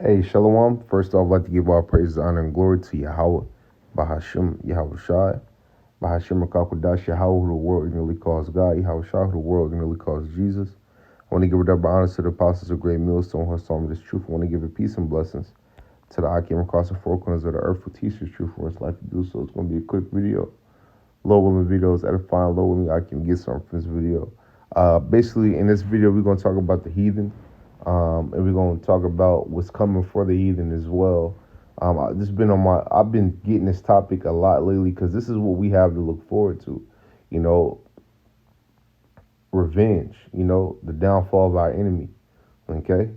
Hey, Shalom. First off, I'd like to give all praise, honor, and glory to Yahweh, Bahashim, Yahweh Shai, Bahashim Rakakwadash, Yahweh, who the world ignorantly calls God, Yahweh Shai, who the world ignorantly calls Jesus. I want to give double honor to the apostles of Great Millstone who have taught me this truth. I want to give it peace and blessings to the Akim across the four corners of the earth who teach this truth for us life to do so. It's going to be a quick video. Lord willing, video is edifying. Lord willing, I can get something from this video. Basically, in this video, we're going to talk about the heathen. And we're going to talk about what's coming for the heathen as well. This been on my. I've been getting this topic a lot lately because this is what we have to look forward to. You know, revenge. You know, the downfall of our enemy. Okay,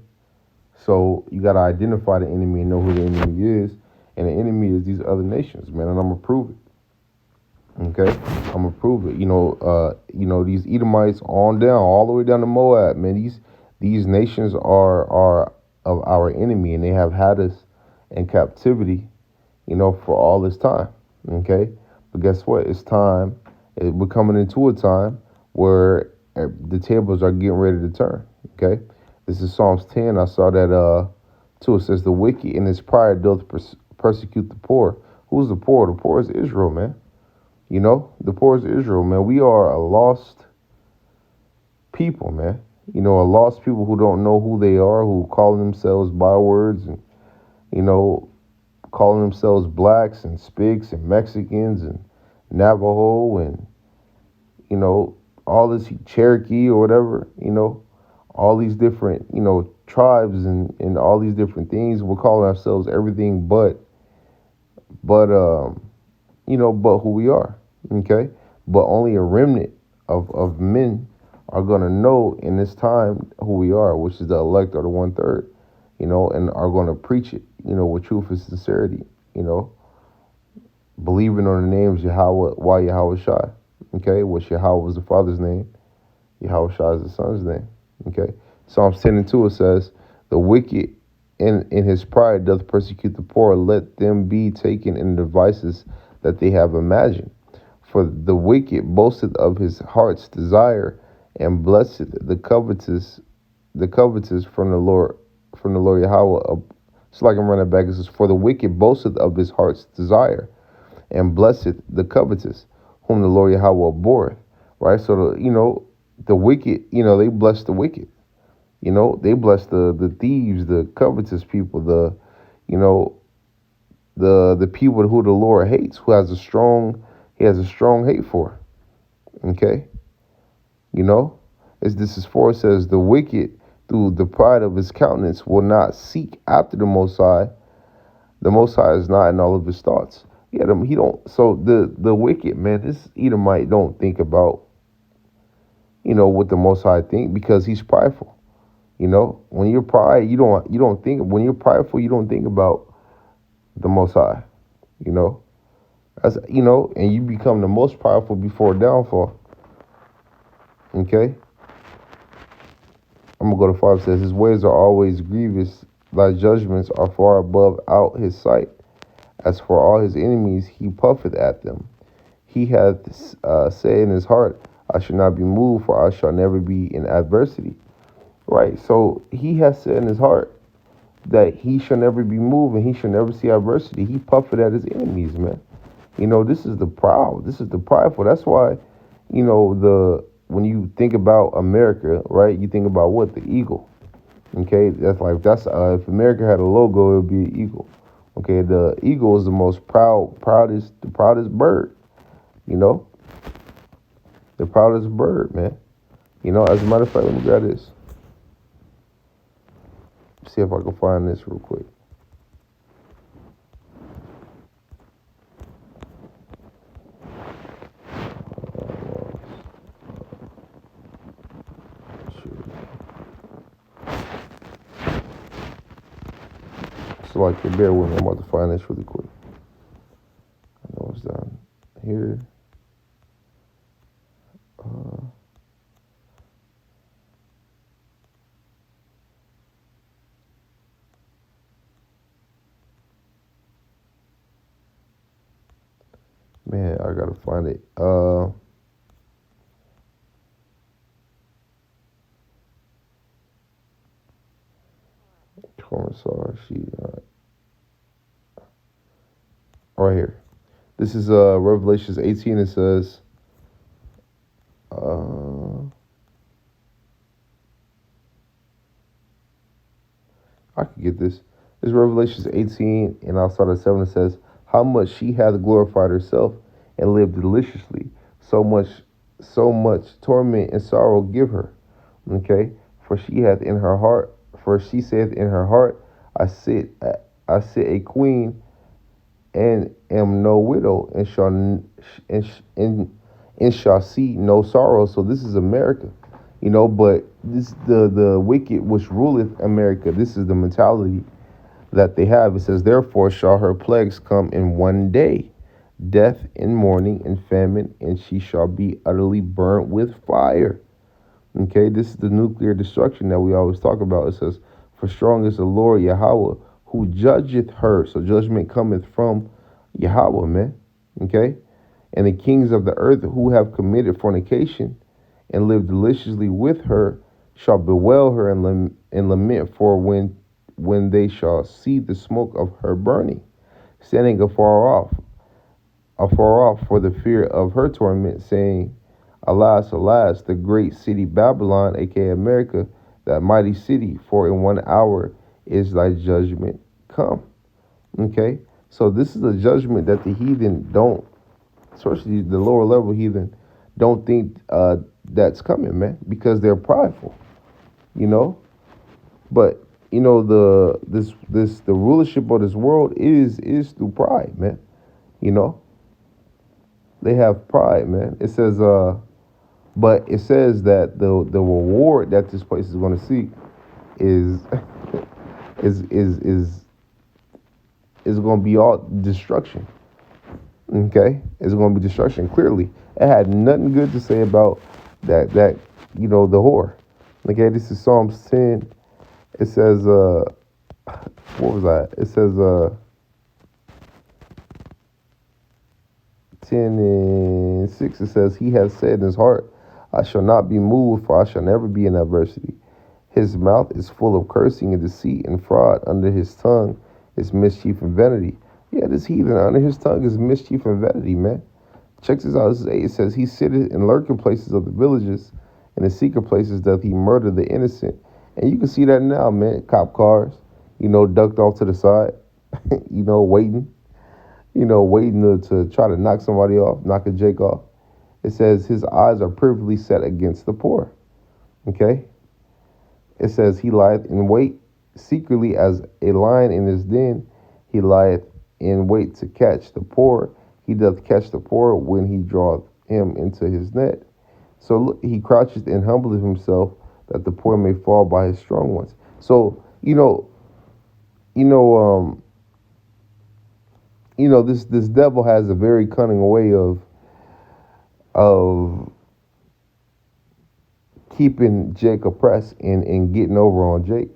so you got to identify the enemy and know who the enemy is, and the enemy is these other nations, man. And I'm gonna prove it. Okay, I'm gonna prove it. These Edomites on down, all the way down to Moab, man. These nations are of our enemy, and they have had us in captivity, for all this time. Okay, but guess what? It's time. We're coming into a time where the tables are getting ready to turn. Okay, this is Psalms 10. I saw that too. It says the wicked in his pride doth persecute the poor. Who's the poor? The poor is Israel, man. The poor is Israel, man. We are a lost people, man. A lost people who don't know who they are, who call themselves bywords and, calling themselves blacks and Spics and Mexicans and Navajo and, all this Cherokee or whatever, all these different, tribes and all these different things. We're calling ourselves everything but who we are. Okay, but only a remnant of men are gonna know in this time who we are, which is the elect or the 1/3, and are gonna preach it, with truth and sincerity, believing on the names Yahweh, why Yahweh Shai, okay, which Yahweh was the Father's name, Yahweh Shai is the Son's name, okay. Psalms 10:2 it says, "The wicked in his pride doth persecute the poor; let them be taken in the devices that they have imagined. For the wicked boasteth of his heart's desire, and blessed the covetous from the Lord Yahweh." So like I'm running back, it says, "For the wicked boasteth of his heart's desire, and blessed the covetous, whom the Lord Yahweh abhorreth." Right? So the wicked, they bless the wicked. They bless the thieves, the covetous people, you know, the people who the Lord hates, he has a strong hate for. Okay? As this is for, it says, "The wicked through the pride of his countenance will not seek after the Most High. The Most High is not in all of his thoughts." Yeah, he don't. So the wicked, man, this Edomite don't think about, what the Most High think, because he's prideful. When you're pride, you don't think, when you're prideful, you don't think about the Most High. You know, and you become the most powerful before downfall. Okay, I'm gonna go to 5. It says, "His ways are always grievous; thy judgments are far above out his sight. As for all his enemies, he puffeth at them. He hath said in his heart, I shall not be moved, for I shall never be in adversity." Right. So he has said in his heart that he shall never be moved and he shall never see adversity. He puffeth at his enemies, man. This is the proud. This is the prideful. That's why, when you think about America, right, you think about what? The eagle. Okay, that's if America had a logo, it would be an eagle. Okay, the eagle is the most the proudest bird. You know, the proudest bird, man. As a matter of fact, let me grab this. See if I can find this real quick. So bear with me. I'm about to find this really quick. I know it's down here. Man, I gotta find it. sorry, she right here. This is Revelations 18. It says, uh, I could get this. This is Revelations 18, and I'll start at 7. It says, how much she hath glorified herself and lived deliciously. So much torment and sorrow give her. Okay? For she hath in her heart, for she saith in her heart, I sit a queen and am no widow and shall see no sorrow. So this is America, but this the wicked which ruleth America. This is the mentality that they have. It says, therefore shall her plagues come in one day, death and mourning and famine, and she shall be utterly burnt with fire. Okay, this is the nuclear destruction that we always talk about. It says, for strong is the Lord Yahweh who judgeth her. So judgment cometh from Yahweh, man. Okay, and the kings of the earth who have committed fornication and lived deliciously with her shall bewail her and lament for when they shall see the smoke of her burning, standing afar off for the fear of her torment, saying, alas, alas, the great city Babylon, aka America, that mighty city, for in 1 hour is thy judgment come. Okay? So this is a judgment that the heathen don't, especially the lower level heathen, don't think that's coming, man, because they're prideful, you know? But the rulership of this world is through pride, man. You know, they have pride, man. It says, but it says that the reward that this place is going to see is is is is is going to be all destruction. Okay, it's going to be destruction. Clearly, it had nothing good to say about that the whore. Okay, this is Psalms 10. It says, what was that? It says, 10 and 6, it says, he has said in his heart, I shall not be moved, for I shall never be in adversity. His mouth is full of cursing and deceit and fraud. Under his tongue is mischief and vanity. Yeah, this heathen, under his tongue is mischief and vanity, man. Check this out. This is 8. It says, he sitteth in lurking places of the villages, and in secret places doth he murder the innocent. And you can see that now, man. Cop cars, ducked off to the side, waiting, waiting to try to knock somebody off, knock a Jake off. It says his eyes are privily set against the poor. Okay? It says he lieth in wait secretly as a lion in his den. He lieth in wait to catch the poor. He doth catch the poor when he draweth him into his net. So look, he croucheth and humbleth himself, that the poor may fall by his strong ones. So this devil has a very cunning way of keeping Jake oppressed and getting over on Jake.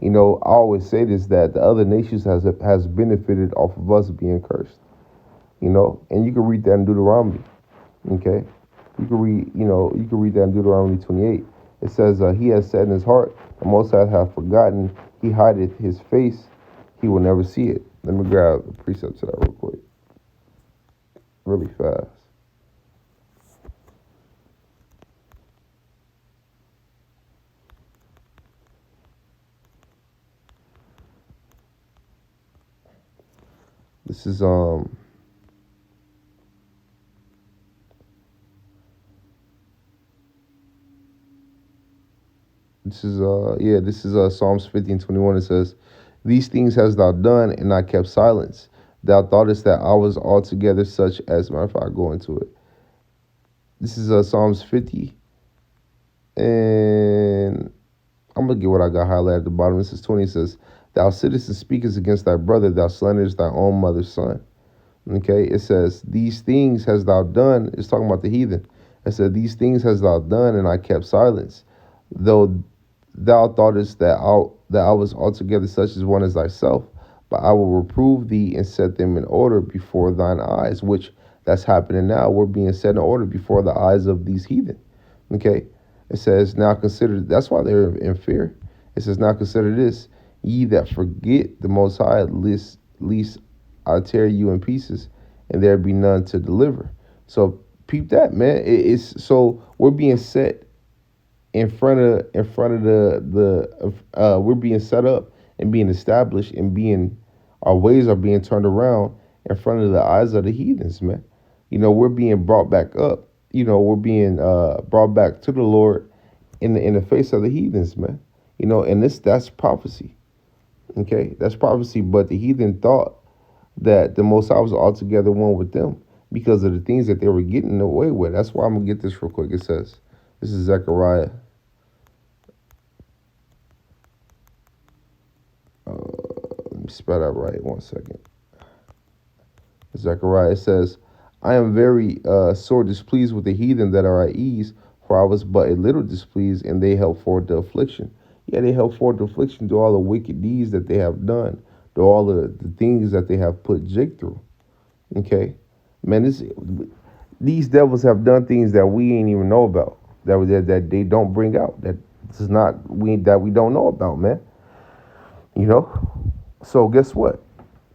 I always say this, that the other nations has benefited off of us being cursed. And you can read that in Deuteronomy. Okay, you can read that in Deuteronomy 28. It says, he has said in his heart, the Most High hath forgotten, he hideth his face, he will never see it. Let me grab the precept to that real quick, really fast. This is Psalms 50:21. It says, these things hast thou done, and I kept silence. Thou thoughtest that I was altogether such as, matter of fact, I go into it. This is Psalms 50, and I'm gonna get what I got highlighted at the bottom. This is 20. It says, thou sittest and speakest against thy brother, thou slanderest thy own mother's son. Okay, it says, these things hast thou done. It's talking about the heathen. It said, these things hast thou done, and I kept silence. Though thou thoughtest that I was altogether such as one as thyself, but I will reprove thee and set them in order before thine eyes, which that's happening now. We're being set in order before the eyes of these heathen. Okay, it says, now consider, that's why they're in fear. It says, now consider this, Ye that forget the Most High, least I tear you in pieces, and there be none to deliver. So peep that, man. It's so we're being set in front of the we're being set up and being established and being our ways are being turned around in front of the eyes of the heathens, man. We're being brought back up. We're being brought back to the Lord in the face of the heathens, man. And that's prophecy. Okay, that's prophecy. But the heathen thought that the Most High was altogether one with them because of the things that they were getting away with. That's why I'm gonna get this real quick. It says, this is Zechariah. Let me spell that right. 1 second. Zechariah says, I am very sore displeased with the heathen that are at ease, for I was but a little displeased, and they held forth the affliction. Yeah, they held forth the affliction through all the wicked deeds that they have done, through all the things that they have put Jake through. Okay? Man, these devils have done things that we ain't even know about, that they don't bring out, that we don't know about, man. You know? So guess what?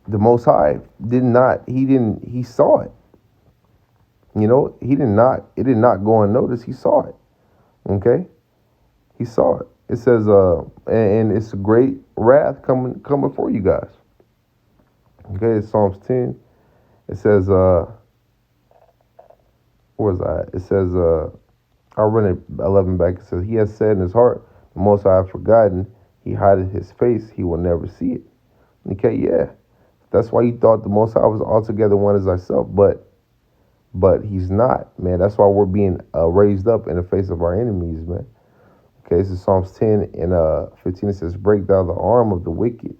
The Most High he saw it. It did not go unnoticed. He saw it. Okay? He saw it. It says, and it's a great wrath coming for you guys. Okay, it's Psalms 10. It says, where was I? It says, I'll run it 11 back. It says, he has said in his heart, the Most High have forgotten. He hideth his face. He will never see it. Okay, yeah. That's why you thought the Most High was altogether one as thyself, but he's not, man. That's why we're being raised up in the face of our enemies, man. Okay, this is Psalms 10 and 15. It says, break thou the arm of the wicked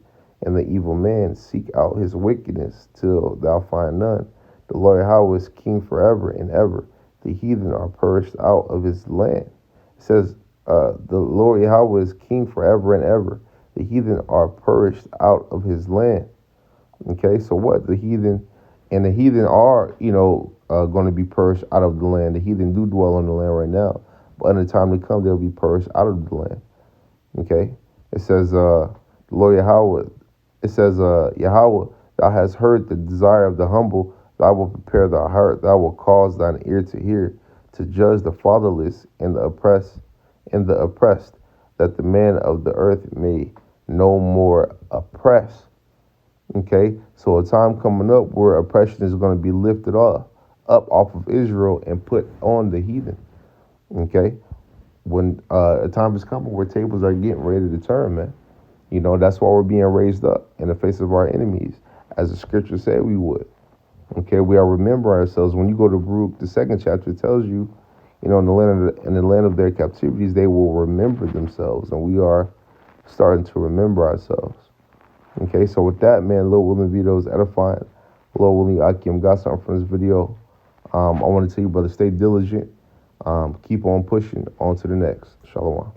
and the evil man. Seek out his wickedness till thou find none. The Lord Yahweh is king forever and ever. The heathen are purged out of his land. It says, the Lord Yahweh is king forever and ever. The heathen are purged out of his land. Okay, so what? The heathen are, going to be purged out of the land. The heathen do dwell on the land right now, but in the time to come, they'll be purged out of the land. Okay, it says, Lord Yahweh. It says, Yahweh, thou hast heard the desire of the humble. Thou wilt prepare thy heart. Thou wilt cause thine ear to hear, to judge the fatherless and the oppressed, that the man of the earth may no more oppress. Okay, so a time coming up where oppression is going to be lifted up off of Israel and put on the heathen. Okay, when a time is coming where tables are getting ready to turn, man. That's why we're being raised up in the face of our enemies, as the scripture said we would. Okay, we are remembering ourselves. When you go to Baruch, the second chapter, it tells you, in the land of their captivities, they will remember themselves, and we are starting to remember ourselves. Okay, so with that, man, Lord willing, video is edifying. Lord willing, Akim got something from this video. I want to tell you, brother, stay diligent. Keep on pushing on to the next. Shalom.